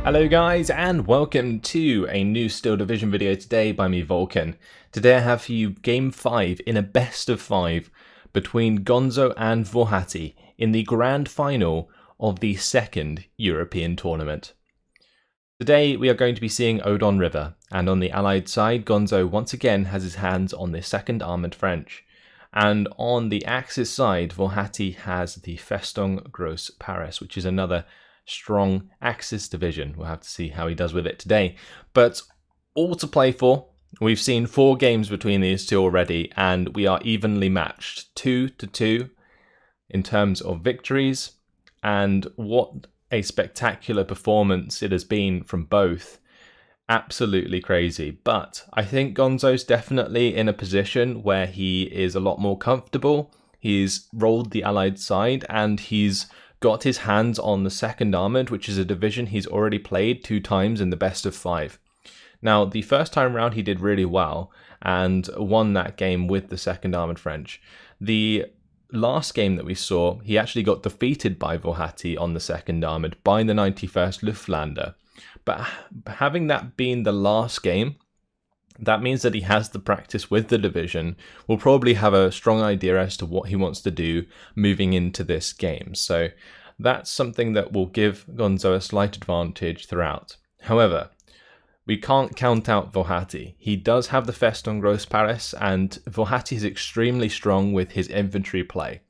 Hello guys, and welcome to a new Steel Division video today by me, Vulcan. Today I have for you Game 5 in a best of 5 between Gonzo and Włochaty in the grand final of the second European tournament. Today we are going to be seeing Odon River, and on the Allied side, Gonzo once again has his hands on the second Armoured French. And on the Axis side, Włochaty has the Festung Gross-Paris, which is another strong Axis division. We'll have to see how he does with it today. But all to play for. We've seen 4 games between these two already, and we are evenly matched, 2-2 in terms of victories. And what a spectacular performance it has been from both. Absolutely crazy. But I think Gonzo's definitely in a position where he is a lot more comfortable. He's rolled the Allied side and he's got his hands on the second Armoured, which is a division he's already played 2 times in the best of 5. Now, the first time round he did really well and won that game with the second Armoured French. The last game that we saw, he actually got defeated by Włochaty on the second Armoured by the 91st Luftlandr. But having that been the last game, that means that he has the practice with the division, will probably have a strong idea as to what he wants to do moving into this game. So that's something that will give Gonzo a slight advantage throughout. However, we can't count out Włochaty. He does have the Festung Gross-Paris, and Włochaty is extremely strong with his infantry play.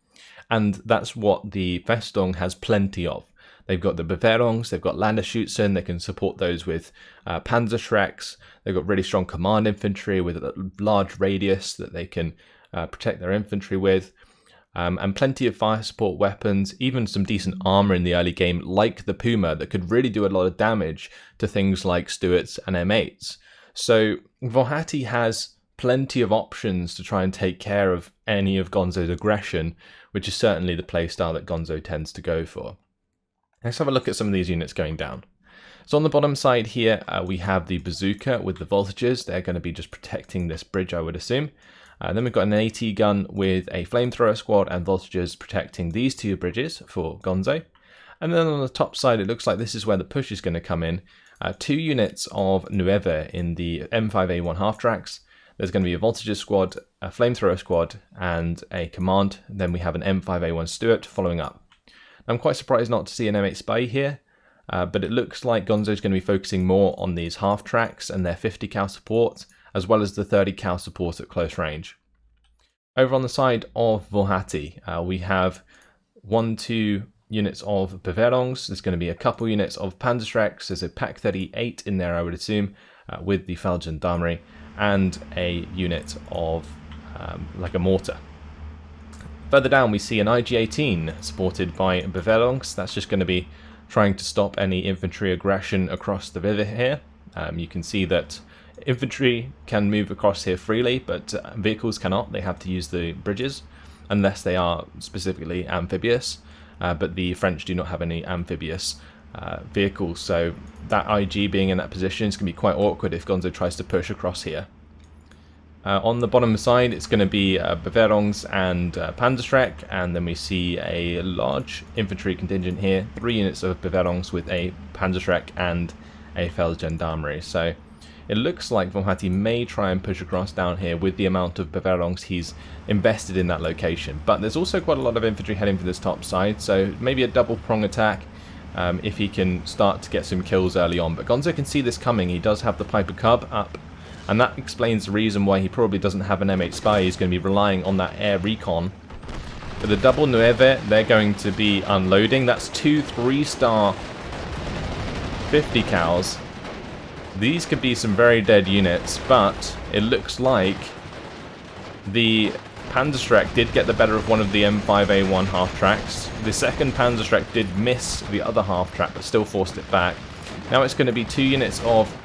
And that's what the Festung has plenty of. They've got the Beveraungs, they've got Landerschutzen, they can support those with Panzerschrecks. They've got really strong command infantry with a large radius that they can protect their infantry with. And plenty of fire support weapons, even some decent armor in the early game, like the Puma, that could really do a lot of damage to things like Stuarts and M8s. So Włochaty has plenty of options to try and take care of any of Gonzo's aggression, which is certainly the playstyle that Gonzo tends to go for. Let's have a look at some of these units going down. So on the bottom side here, we have the bazooka with the voltages. They're going to be just protecting this bridge, I would assume. Then we've got an AT gun with a flamethrower squad and voltages protecting these 2 bridges for Gonzo. And then on the top side, it looks like this is where the push is going to come in. 2 units of Nueve in the M5A1 half-tracks. There's going to be a voltages squad, a flamethrower squad, and a command. Then we have an M5A1 Stuart following up. I'm quite surprised not to see an M8 Spy here, but it looks like Gonzo's going to be focusing more on these half-tracks and their 50 cal support, as well as the 30 cal support at close range. Over on the side of Włochaty, we have 1-2 units of Beveraungs. There's going to be a couple units of Panzerschrecks. There's a Pak 38 in there, I would assume, with the Feldgendarmerie, and a unit of like a mortar. Further down we see an IG-18 supported by Beveraungs. That's just going to be trying to stop any infantry aggression across the river here. You can see that infantry can move across here freely, but vehicles cannot. They have to use the bridges unless they are specifically amphibious. But the French do not have any amphibious vehicles, so that IG being in that position is going to be quite awkward if Gonzo tries to push across here. On the bottom side, it's going to be Beveraungs and Panzerschreck, and then we see a large infantry contingent here, 3 units of Beveraungs with a Panzerschreck and a Feldgendarmerie. So it looks like Włochaty may try and push across down here with the amount of Beveraungs he's invested in that location. But there's also quite a lot of infantry heading for this top side, so maybe a double prong attack if he can start to get some kills early on. But Gonzo can see this coming. He does have the Piper Cub up, and that explains the reason why he probably doesn't have an M8 Spy. He's going to be relying on that air recon. For the double Nueve, they're going to be unloading. That's 2 3-star 50 cals. These could be some very dead units, but it looks like the Panzerschreck did get the better of one of the M5A1 half-tracks. The second Panzerschreck did miss the other half-track, but still forced it back. Now it's going to be 2 units of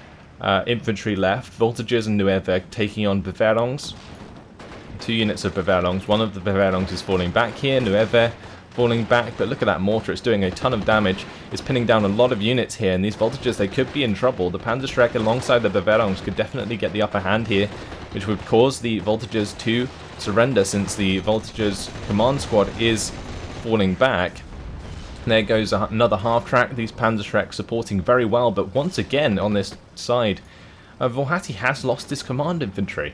infantry left, voltages and Nueve taking on Beveraungs. 2 units of Beveraungs. One of the Beveraungs is falling back here, Nueve falling back, but look at that mortar, it's doing a ton of damage. It's pinning down a lot of units here, and these voltages, they could be in trouble. The Panzerschreck alongside the Beveraungs could definitely get the upper hand here, which would cause the voltages to surrender since the voltages command squad is falling back. There goes another half-track. These Panzerschreck supporting very well, but once again on this side, włochaty has lost his command infantry.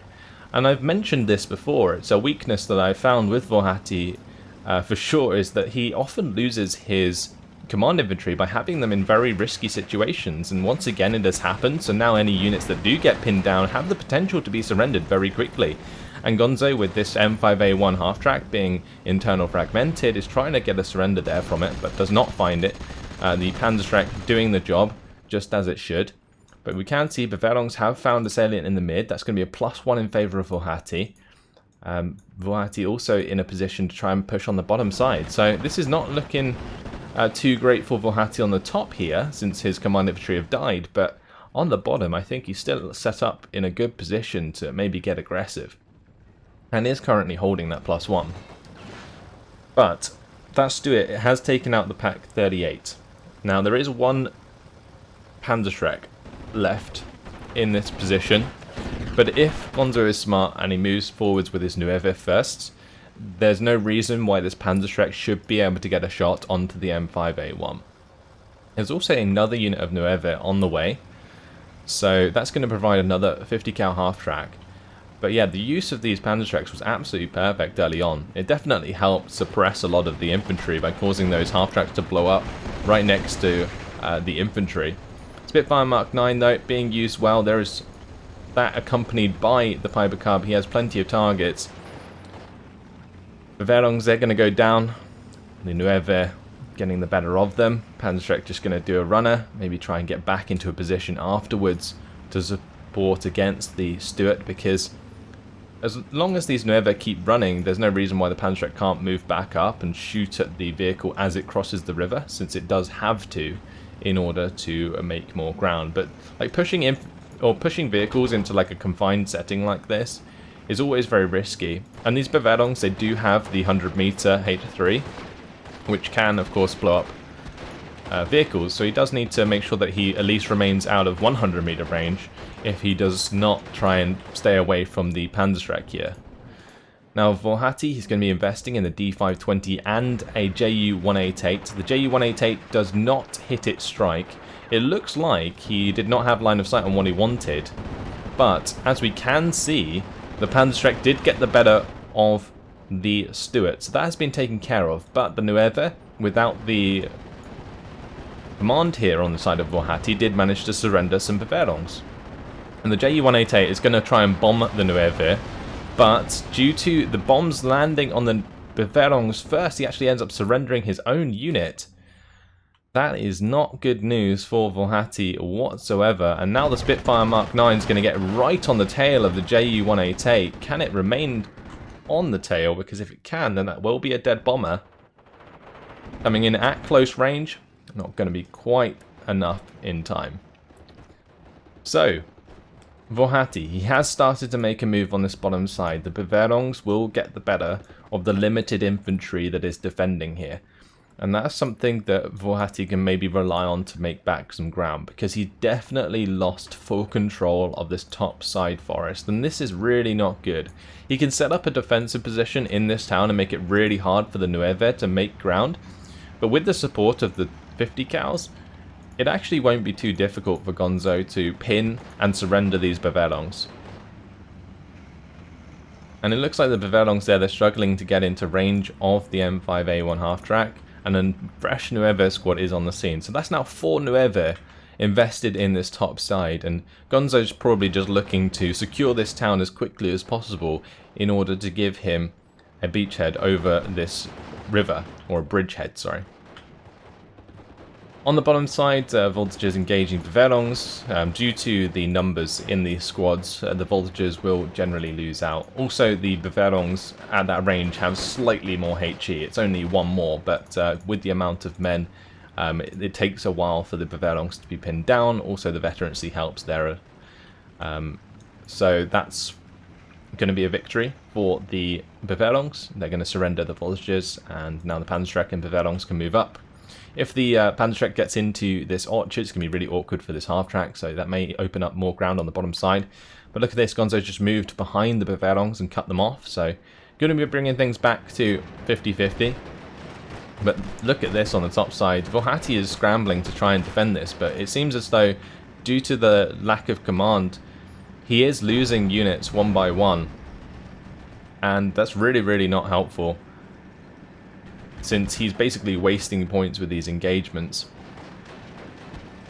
And I've mentioned this before, it's a weakness that I found with włochaty for sure, is that he often loses his command infantry by having them in very risky situations, and once again it has happened, so now any units that do get pinned down have the potential to be surrendered very quickly. And Gonzo, with this M5A1 half-track being internal fragmented, is trying to get a surrender there from it, but does not find it. The Panzerschreck doing the job, just as it should. But we can see Bavarongs have found a salient in the mid. That's going to be a +1 in favour of włochaty. Włochaty also in a position to try and push on the bottom side. So this is not looking too great for włochaty on the top here, since his command infantry have died. But on the bottom, I think he's still set up in a good position to maybe get aggressive. And is currently holding that +1. But that's to it. It has taken out the Pak 38. Now there is one Panzerschreck left in this position, but if Gonzo is smart and he moves forwards with his Nueve first, there's no reason why this Panzerschreck should be able to get a shot onto the M5A1. There's also another unit of Nueve on the way, so that's going to provide another 50 cal half-track. But yeah, the use of these Panzerschrecks was absolutely perfect early on. It definitely helped suppress a lot of the infantry by causing those half-tracks to blow up right next to the infantry. Spitfire Mark 9 though, being used well. There is that accompanied by the Piper Cub. He has plenty of targets. Bavarongs, they're going to go down. The Nueve getting the better of them. Panzerschreck just going to do a runner, maybe try and get back into a position afterwards to support against the Stuart, because as long as these Nueve keep running, there's no reason why the Panzerschreck can't move back up and shoot at the vehicle as it crosses the river, since it does have to in order to make more ground. But like pushing vehicles into like a confined setting like this is always very risky. And these Bavarongs, they do have the 100-meter H3, which can of course blow up vehicles, so he does need to make sure that he at least remains out of 100-meter range if he does not try and stay away from the Panzerschreck here. Now włochaty, he's going to be investing in the D520 and a Ju-188. The Ju-188 does not hit its strike. It looks like he did not have line of sight on what he wanted, but as we can see, the Panzerschreck did get the better of the Stuart, so that has been taken care of. But the Nueve, without the command here on the side of włochaty, did manage to surrender some Bavarongs. And the Ju-188 is going to try and bomb the Nueve, but due to the bombs landing on the Bavarongs first, he actually ends up surrendering his own unit. That is not good news for włochaty whatsoever. And now the Spitfire Mark 9 is going to get right on the tail of the Ju-188. Can it remain on the tail? Because if it can, then that will be a dead bomber. Coming in at close range, not going to be quite enough in time. So włochaty, he has started to make a move on this bottom side. The Bavarongs will get the better of the limited infantry that is defending here. And that's something that włochaty can maybe rely on to make back some ground, because he definitely lost full control of this top side forest, and this is really not good. He can set up a defensive position in this town and make it really hard for the Nueve to make ground, but with the support of the 50 cals, it actually won't be too difficult for Gonzo to pin and surrender these Bavarongs. And it looks like the Bavarongs there, they're struggling to get into range of the M5A1 half-track, and a fresh Nueve squad is on the scene. So that's now 4 Nueve invested in this top side, and Gonzo's probably just looking to secure this town as quickly as possible in order to give him a beachhead over this river, or a bridgehead, sorry. On the bottom side, voltages engaging Bavarongs. Due to the numbers in these squads, the voltages will generally lose out. Also, the Bavarongs at that range have slightly more HE. It's only 1 more, but with the amount of men, it takes a while for the Bavarongs to be pinned down. Also, the veterancy helps there. So that's going to be a victory for the Bavarongs. They're going to surrender the voltages, and now the Panzerschreck and Bavarongs can move up. If the Panzerschreck gets into this orchard, it's going to be really awkward for this half-track, so that may open up more ground on the bottom side. But look at this, Gonzo's just moved behind the Bavarongs and cut them off, so going to be bringing things back to 50-50. But look at this on the top side. Włochaty is scrambling to try and defend this, but it seems as though, due to the lack of command, he is losing units one by one. And that's really, really not helpful, since he's basically wasting points with these engagements.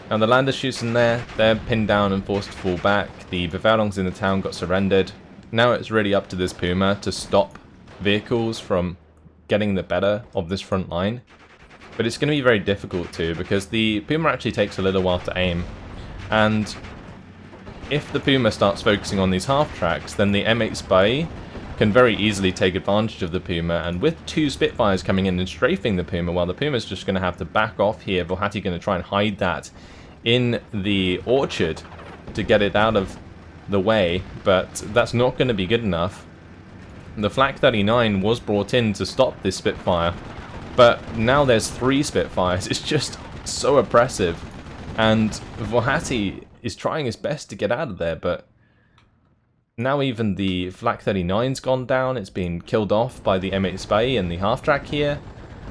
And the Landesschützen there, they're pinned down and forced to fall back. The Befehlungs in the town got surrendered. Now it's really up to this Puma to stop vehicles from getting the better of this front line. But it's going to be very difficult too, because the Puma actually takes a little while to aim. And if the Puma starts focusing on these half-tracks, then the M8 Spy can very easily take advantage of the Puma, and with two Spitfires coming in and strafing the Puma, well, the Puma's just going to have to back off here. Włochaty going to try and hide that in the orchard to get it out of the way, but that's not going to be good enough. The Flak 39 was brought in to stop this Spitfire, but now there's 3 Spitfires. It's just so oppressive, and Włochaty is trying his best to get out of there, but now even the Flak 39's gone down. It's been killed off by the M8 Spy and the half-track here.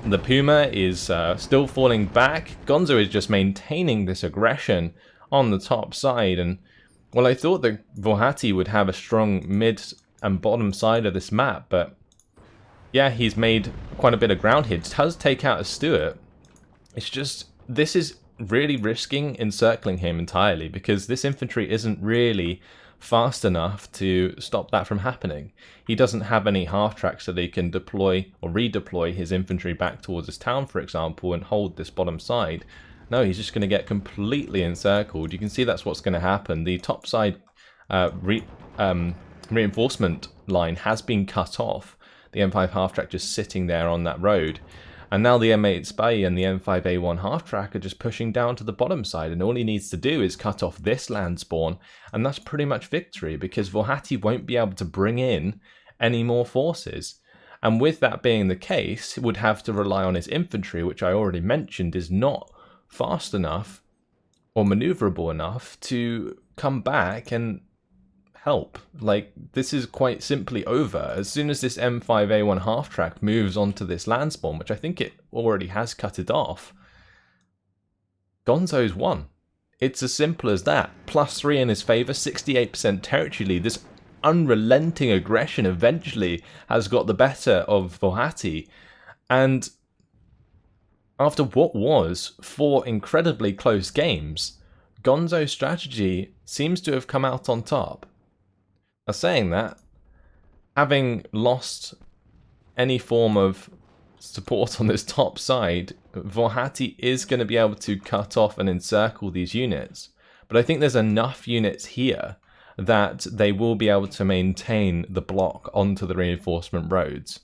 The Puma is still falling back. Gonzo is just maintaining this aggression on the top side, and well, I thought that Włochaty would have a strong mid and bottom side of this map, but yeah, he's made quite a bit of ground here. Does take out a Stuart. It's just, this is really risking encircling him entirely, because this infantry isn't really fast enough to stop that from happening. He doesn't have any half-tracks that he can deploy or redeploy his infantry back towards his town, for example, and hold this bottom side. No, he's just going to get completely encircled. You can see that's what's going to happen. The top side reinforcement line has been cut off. The M5 half-track just sitting there on that road. And now the M8 Spy and the M5A1 half-track are just pushing down to the bottom side, and all he needs to do is cut off this land spawn, and that's pretty much victory, because Włochaty won't be able to bring in any more forces. And with that being the case, he would have to rely on his infantry, which I already mentioned is not fast enough or maneuverable enough to come back and help. Like, this is quite simply over. As soon as this M5A1 half-track moves onto this land spawn, which I think it already has cut it off, Gonzo's won. It's as simple as that. +3 in his favour, 68% territory lead. This unrelenting aggression eventually has got the better of Włochaty, and after what was 4 incredibly close games, Gonzo's strategy seems to have come out on top. Now, saying that, having lost any form of support on this top side, Włochaty is going to be able to cut off and encircle these units. But I think there's enough units here that they will be able to maintain the block onto the reinforcement roads.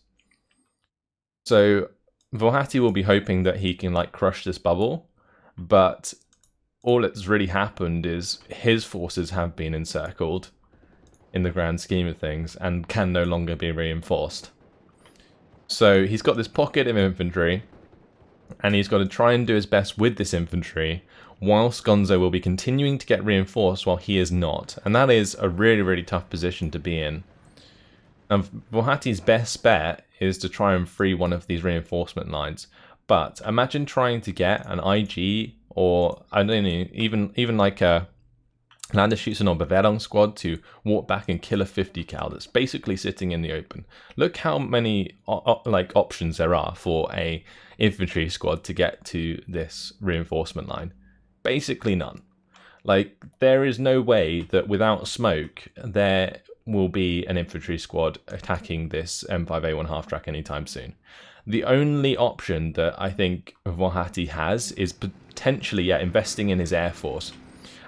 So Włochaty will be hoping that he can crush this bubble, but all that's really happened is his forces have been encircled in the grand scheme of things and can no longer be reinforced. So he's got this pocket of infantry, and he's got to try and do his best with this infantry, whilst Gonzo will be continuing to get reinforced while he is not. And that is a really, really tough position to be in. And Włochaty's best bet is to try and free one of these reinforcement lines. But imagine trying to get an IG, or I don't know, even like a Landesschützen or Befehlung squad to walk back and kill a 50 cal that's basically sitting in the open. Look how many options there are for a infantry squad to get to this reinforcement line. Basically none. There is no way that without smoke there will be an infantry squad attacking this M5A1 half-track anytime soon. The only option that I think Włochaty has is potentially investing in his air force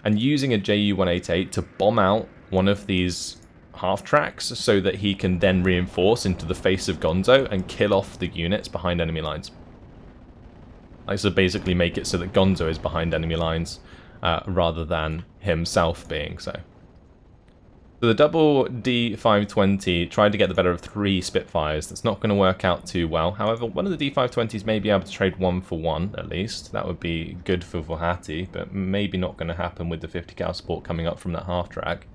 and using a Ju-188 to bomb out one of these half-tracks so that he can then reinforce into the face of Gonzo and kill off the units behind enemy lines. So basically make it so that Gonzo is behind enemy lines rather than himself being so. So the double D520 tried to get the better of 3 Spitfires. That's not going to work out too well. However, one of the D520s may be able to trade 1 for 1 at least. That would be good for Włochaty, but maybe not going to happen with the 50 cal support coming up from that half-track.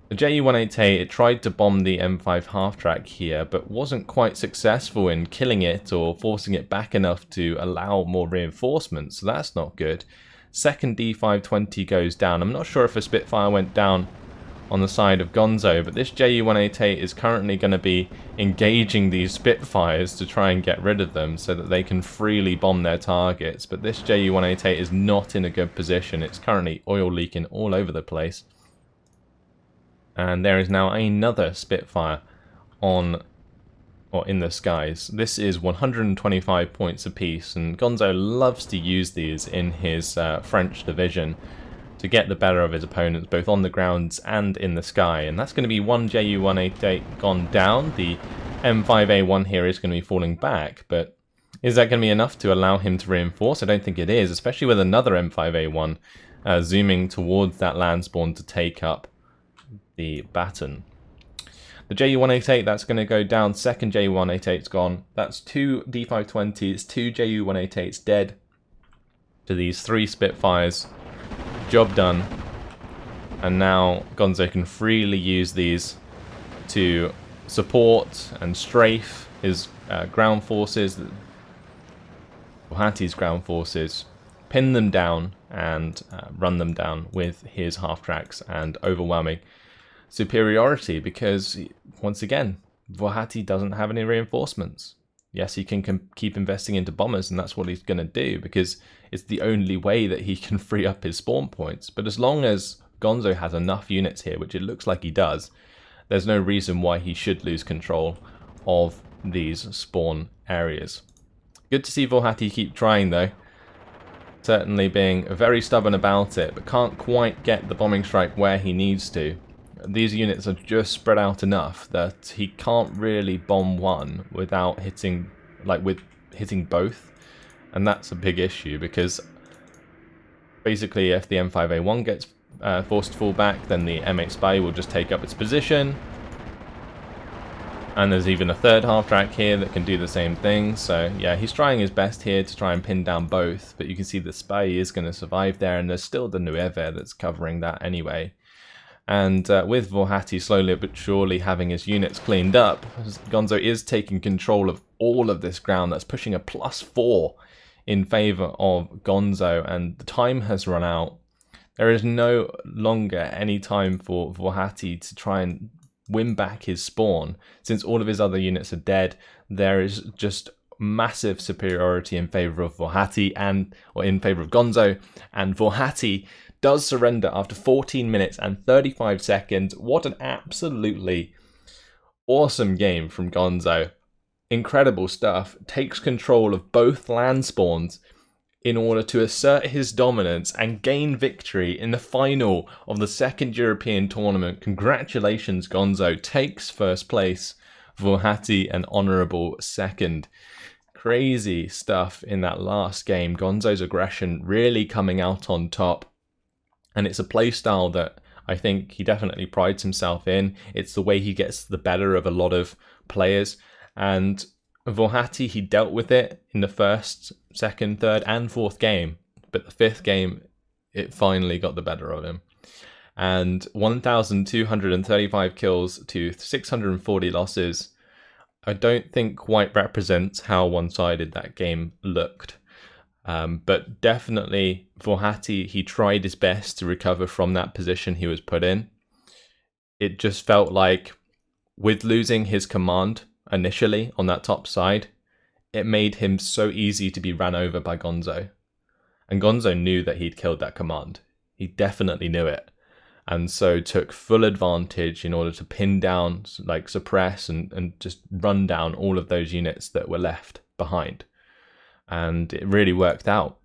The Ju-188, it tried to bomb the M5 half-track here, but wasn't quite successful in killing it or forcing it back enough to allow more reinforcements, so that's not good. Second D520 goes down. I'm not sure if a Spitfire went down on the side of Gonzo, but this Ju-188 is currently going to be engaging these Spitfires to try and get rid of them so that they can freely bomb their targets, but this Ju-188 is not in a good position. It's currently oil leaking all over the place. And there is now another Spitfire on, or in the skies. This is 125 points apiece, and Gonzo loves to use these in his French division to get the better of his opponents, both on the grounds and in the sky. And that's going to be one Ju-188 gone down. The M5A1 here is going to be falling back, but is that going to be enough to allow him to reinforce? I don't think it is, especially with another M5A1 zooming towards that land spawn to take up the baton. The Ju-188, that's going to go down. Second Ju-188's gone. That's two D520s, two Ju-188s dead to these three Spitfires. Job done. And now Gonzo can freely use these to support and strafe his ground forces, Włochaty's ground forces, pin them down and run them down with his half-tracks and overwhelming superiority, because once again Włochaty doesn't have any reinforcements. Yes, he can keep investing into bombers, and that's what he's going to do because it's the only way that he can free up his spawn points. But as long as Gonzo has enough units here, which it looks like he does, there's no reason why he should lose control of these spawn areas. Good to see Włochaty keep trying though, certainly being very stubborn about it, but can't quite get the bombing strike where he needs to. These units are just spread out enough that he can't really bomb one without hitting, hitting both, and that's a big issue because basically if the M5A1 gets forced to fall back, then the M8 Spy will just take up its position, and there's even a third half-track here that can do the same thing. So yeah, he's trying his best here to try and pin down both, but you can see the Spy is going to survive there, and there's still the Nueve that's covering that anyway. And with Włochaty slowly but surely having his units cleaned up, Gonzo is taking control of all of this ground. That's pushing a +4 in favor of Gonzo, and the time has run out. There is no longer any time for Włochaty to try and win back his spawn. Since all of his other units are dead, there is just massive superiority in favor of Włochaty, or in favor of Gonzo, and Włochaty does surrender after 14 minutes and 35 seconds. What an absolutely awesome game from Gonzo. Incredible stuff. Takes control of both land spawns in order to assert his dominance and gain victory in the final of the second European tournament. Congratulations, Gonzo. Takes first place. Włochaty an honourable second. Crazy stuff in that last game. Gonzo's aggression really coming out on top. And it's a playstyle that I think he definitely prides himself in. It's the way he gets the better of a lot of players. And Włochaty, he dealt with it in the first, second, third, and fourth game. But the fifth game, it finally got the better of him. And 1,235 kills to 640 losses, I don't think quite represents how one-sided that game looked. But definitely Włochaty, he tried his best to recover from that position he was put in. It just felt like with losing his command initially on that top side, it made him so easy to be ran over by Gonzo. And Gonzo knew that he'd killed that command. He definitely knew it. And so took full advantage in order to pin down, suppress and just run down all of those units that were left behind. And it really worked out.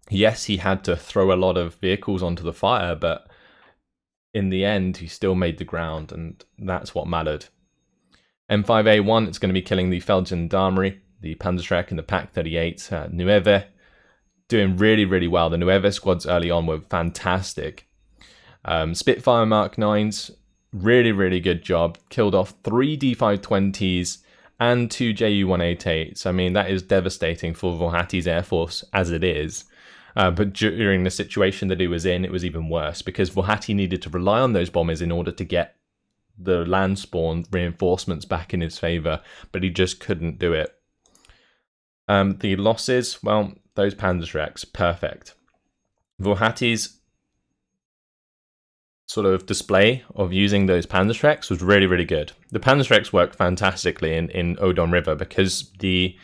Yes, he had to throw a lot of vehicles onto the fire, but in the end, he still made the ground, and that's what mattered. M5A1, it's going to be killing the Feldgendarmerie, the Panzerschreck, and the Pak-38. Nueve, doing really, really well. The Nueve squads early on were fantastic. Spitfire Mark 9s, really, really good job. Killed off 3 D520s, and 2 Ju-188s. I mean, that is devastating for Włochaty's Air Force as it is. But during the situation that he was in, it was even worse because Włochaty needed to rely on those bombers in order to get the land spawn reinforcements back in his favor, but he just couldn't do it. The losses, well, those Panzerschrecks, perfect. Włochaty's sort of display of using those Panzerschrecks was really, really good. The Panzerschrecks worked fantastically in Odon River because the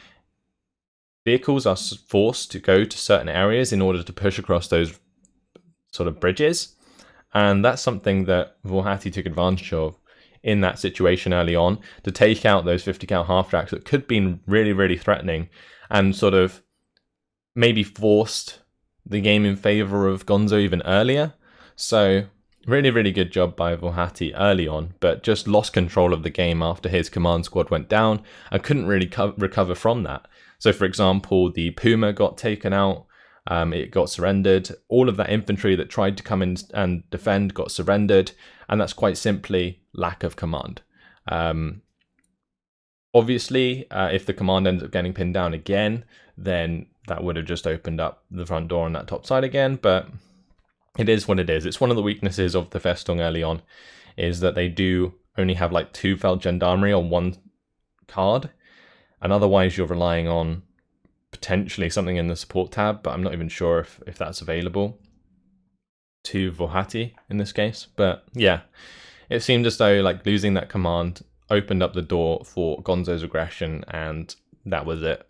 vehicles are forced to go to certain areas in order to push across those sort of bridges. And that's something that Włochaty took advantage of in that situation early on, to take out those 50 cal half-tracks that could have been really, really threatening and sort of maybe forced the game in favor of Gonzo even earlier. So really, really good job by Włochaty early on, but just lost control of the game after his command squad went down and couldn't really recover from that. So for example, the Puma got taken out, it got surrendered. All of that infantry that tried to come in and defend got surrendered, and that's quite simply lack of command. Obviously, if the command ends up getting pinned down again, then that would have just opened up the front door on that top side again, but it is what it is. It's one of the weaknesses of the Festung early on, is that they do only have like 2 Feld Gendarmerie on one card, and otherwise you're relying on potentially something in the support tab, but I'm not even sure if that's available to Włochaty in this case. But yeah, it seemed as though like losing that command opened up the door for Gonzo's aggression, and that was it.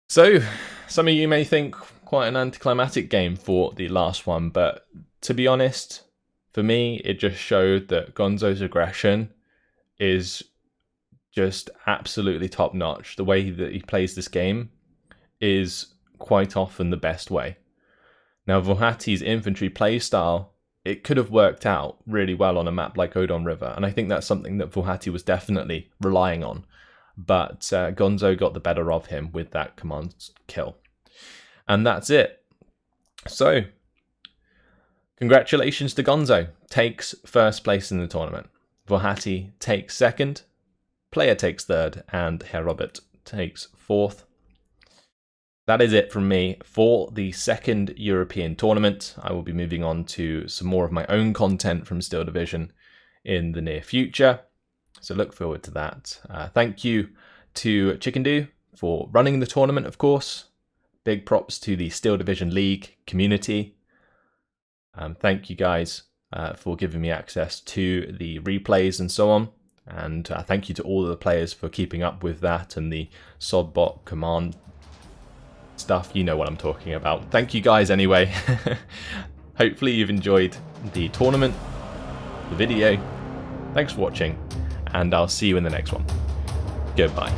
So some of you may think quite an anticlimactic game for the last one, but to be honest, for me, it just showed that Gonzo's aggression is just absolutely top notch. The way that he plays this game is quite often the best way. Now, Włochaty's infantry playstyle, it could have worked out really well on a map like Odon River, and I think that's something that Włochaty was definitely relying on. But Gonzo got the better of him with that command kill. And that's it. So, congratulations to Gonzo. Takes first place in the tournament. Włochaty takes second. Player takes third. And Herr Robert takes fourth. That is it from me for the second European tournament. I will be moving on to some more of my own content from Steel Division in the near future. So look forward to that. Thank you to Chickendoo for running the tournament, of course. Big props to the Steel Division League community. Thank you guys for giving me access to the replays and so on. And thank you to all of the players for keeping up with that and the Sodbot command stuff. You know what I'm talking about. Thank you guys anyway. Hopefully you've enjoyed the tournament, the video. Thanks for watching, and I'll see you in the next one. Goodbye.